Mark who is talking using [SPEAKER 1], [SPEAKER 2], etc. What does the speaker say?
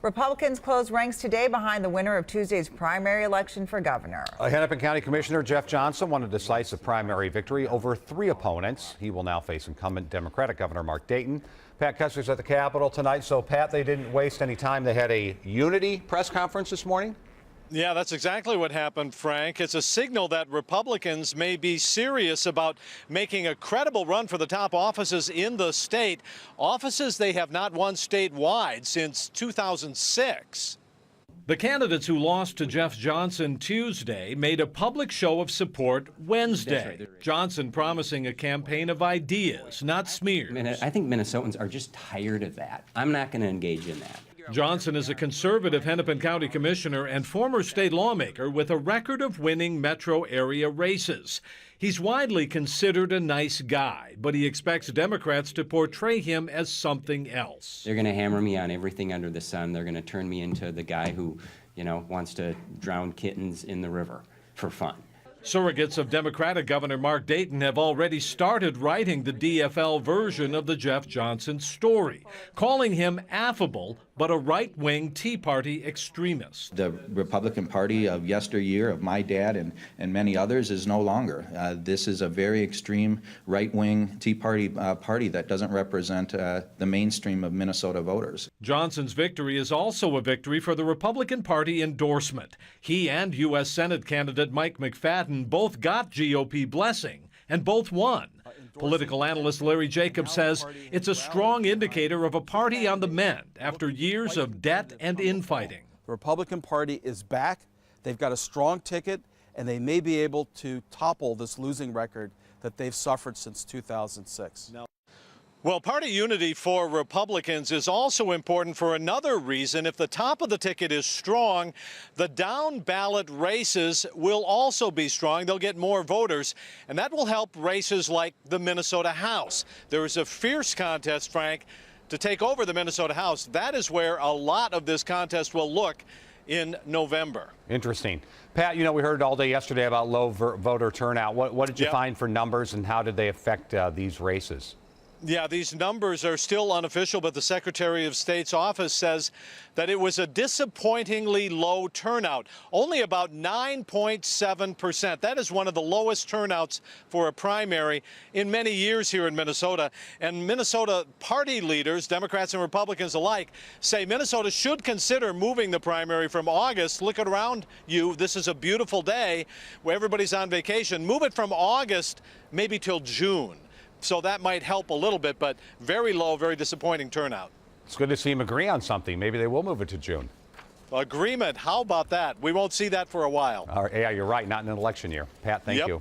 [SPEAKER 1] Republicans closed ranks today behind the winner of Tuesday's primary election for governor.
[SPEAKER 2] Hennepin County Commissioner Jeff Johnson won a decisive primary victory over 3 opponents. He will now face incumbent Democratic Governor Mark Dayton. Pat Kessler's at the Capitol tonight. So, Pat, they didn't waste any time. They had a unity press conference this morning.
[SPEAKER 3] Yeah, that's exactly what happened, Frank. It's a signal that Republicans may be serious about making a credible run for the top offices in the state, offices they have not won statewide since 2006.
[SPEAKER 4] The candidates who lost to Jeff Johnson Tuesday made a public show of support Wednesday. Right. Johnson promising a campaign of ideas, not smears.
[SPEAKER 5] I think Minnesotans are just tired of that. I'm not going to engage in that.
[SPEAKER 4] Johnson is a conservative Hennepin County commissioner and former state lawmaker with a record of winning metro area races. He's widely considered a nice guy, but he expects Democrats to portray him as something else.
[SPEAKER 5] They're going to hammer me on everything under the sun. They're going to turn me into the guy who, wants to drown kittens in the river for fun.
[SPEAKER 4] Surrogates of Democratic Governor Mark Dayton have already started writing the DFL version of the Jeff Johnson story, calling him affable but a right-wing Tea Party extremist.
[SPEAKER 6] The Republican Party of yesteryear, of my dad and many others, is no longer. This is a very extreme right-wing Tea Party party that doesn't represent the mainstream of Minnesota voters.
[SPEAKER 4] Johnson's victory is also a victory for the Republican Party endorsement. He and U.S. Senate candidate Mike McFadden both got GOP blessing and both won. Political analyst Larry Jacobs says it's a strong indicator of a party on the mend after years of debt and infighting.
[SPEAKER 7] The Republican Party is back. They've got a strong ticket, and they may be able to topple this losing record that they've suffered since 2006.
[SPEAKER 3] Well, party unity for Republicans is also important for another reason. If the top of the ticket is strong, the down ballot races will also be strong. They'll get more voters, and that will help races like the Minnesota House. There is a fierce contest, Frank, to take over the Minnesota House. That is where a lot of this contest will look in November.
[SPEAKER 2] Interesting. Pat, we heard all day yesterday about low voter turnout. What did you find for numbers, and how did they affect these races?
[SPEAKER 3] Yeah, these numbers are still unofficial, but the Secretary of State's office says that it was a disappointingly low turnout, only about 9.7%. That is one of the lowest turnouts for a primary in many years here in Minnesota. And Minnesota party leaders, Democrats and Republicans alike, say Minnesota should consider moving the primary from August. Look around you. This is a beautiful day where everybody's on vacation. Move it from August maybe till June. So that might help a little bit, but very low, very disappointing turnout.
[SPEAKER 2] It's good to see them agree on something. Maybe they will move it to June.
[SPEAKER 3] Agreement. How about that? We won't see that for a while.
[SPEAKER 2] Yeah, you're right. Not in an election year. Pat, thank you.